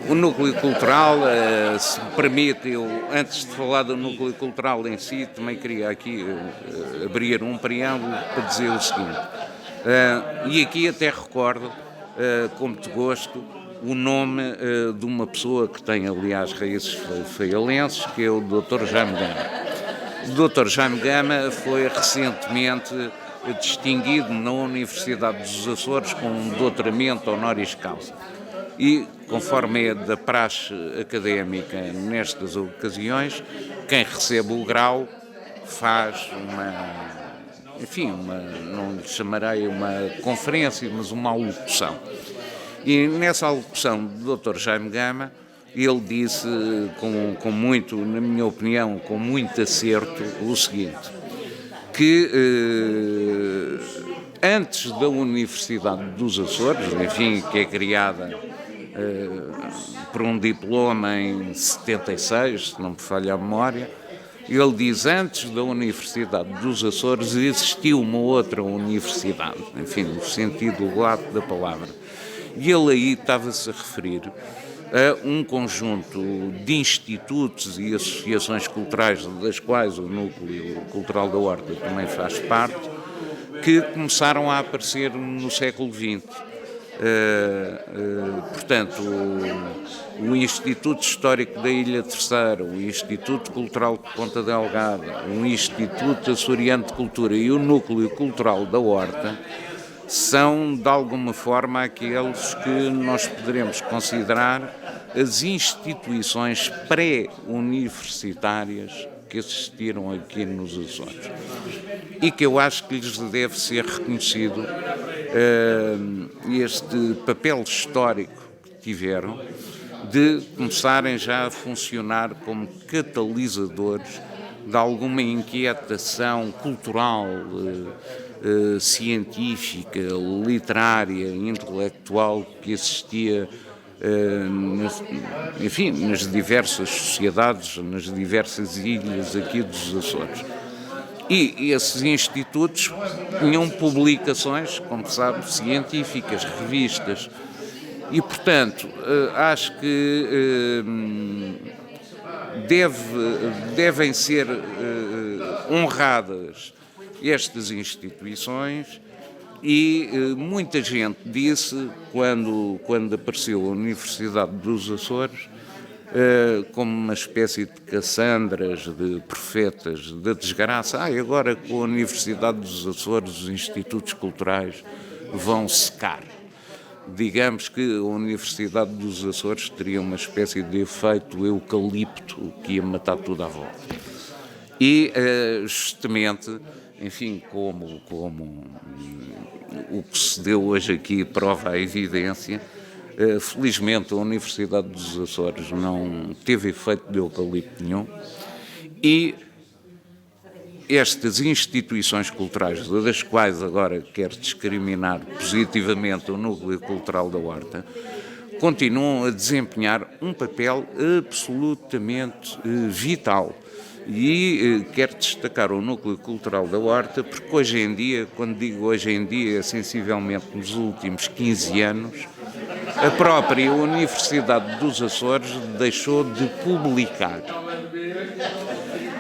O núcleo cultural, se me permite, eu antes de falar do núcleo cultural em si, também queria aqui abrir um preâmbulo para dizer o seguinte, e aqui até recordo, com muito gosto, o nome de uma pessoa que tem, aliás, raízes faialenses, que é o Dr. Jaime Gama. O Dr. Jaime Gama foi recentemente distinguido na Universidade dos Açores com um doutoramento honoris causa. E, conforme é da praxe académica nestas ocasiões, quem recebe o grau faz não lhe chamarei uma conferência, mas uma alocução. E nessa alocução do Dr. Jaime Gama, ele disse, com muito, na minha opinião, com muito acerto, o seguinte, que antes da Universidade dos Açores, enfim, que é criada por um diploma em 76, se não me falha a memória, ele diz, antes da Universidade dos Açores existiu uma outra universidade, enfim, no sentido lato da palavra. E ele aí estava-se a referir a um conjunto de institutos e associações culturais, das quais o Núcleo Cultural da Horta também faz parte, que começaram a aparecer no século XX. Portanto, o Instituto Histórico da Ilha Terceira, o Instituto Cultural de Ponta Delgada, o Instituto Açoriano de Cultura e o Núcleo Cultural da Horta são, de alguma forma, aqueles que nós poderemos considerar as instituições pré-universitárias que existiram aqui nos Açores e que eu acho que lhes deve ser reconhecido este papel histórico que tiveram de começarem já a funcionar como catalisadores de alguma inquietação cultural, científica, literária, intelectual que existia nas diversas sociedades, nas diversas ilhas aqui dos Açores. E esses institutos tinham publicações, como sabe, científicas, revistas, e, portanto, acho que devem ser honradas estas instituições e muita gente disse, quando apareceu a Universidade dos Açores, como uma espécie de Cassandras, de profetas da desgraça, agora com a Universidade dos Açores os institutos culturais vão secar. Digamos que a Universidade dos Açores teria uma espécie de efeito eucalipto que ia matar tudo à volta. E, justamente, enfim, como o que se deu hoje aqui prova a evidência, felizmente a Universidade dos Açores não teve efeito de eucalipto nenhum e estas instituições culturais, das quais agora quero discriminar positivamente o Núcleo Cultural da Horta, continuam a desempenhar um papel absolutamente vital. E quero destacar o Núcleo Cultural da Horta porque hoje em dia, quando digo hoje em dia, é sensivelmente nos últimos 15 anos, a própria Universidade dos Açores deixou de publicar.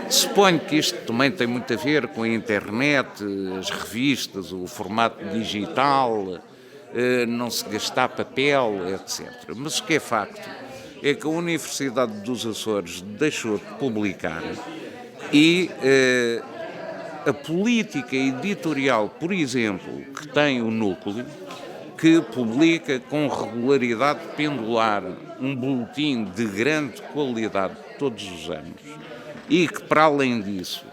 Suponho que isto também tem muito a ver com a internet, as revistas, o formato digital, não se gastar papel, etc. Mas o que é facto é que a Universidade dos Açores deixou de publicar e a política editorial, por exemplo, que tem o núcleo, que publica com regularidade pendular um boletim de grande qualidade todos os anos e que, para além disso,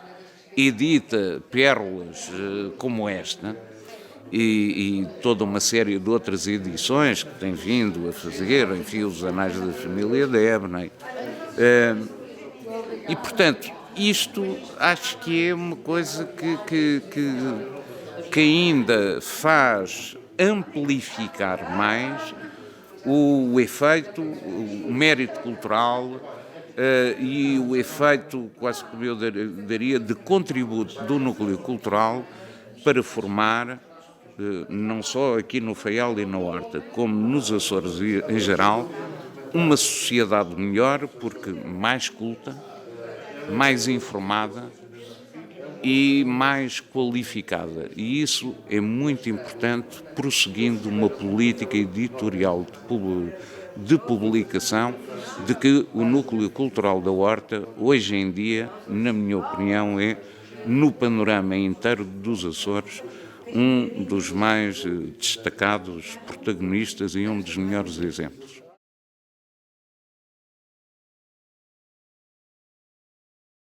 edita pérolas como esta e toda uma série de outras edições que tem vindo a fazer, enfim, os Anais da Família Debney. E, portanto, isto acho que é uma coisa que ainda faz amplificar mais o efeito, o mérito cultural e o efeito, quase como eu daria, de contributo do núcleo cultural para formar, não só aqui no Faial e na Horta, como nos Açores em geral, uma sociedade melhor, porque mais culta, mais informada e mais qualificada. E isso é muito importante, prosseguindo uma política editorial de publicação, de que o Núcleo Cultural da Horta, hoje em dia, na minha opinião, é, no panorama inteiro dos Açores, um dos mais destacados protagonistas e um dos melhores exemplos.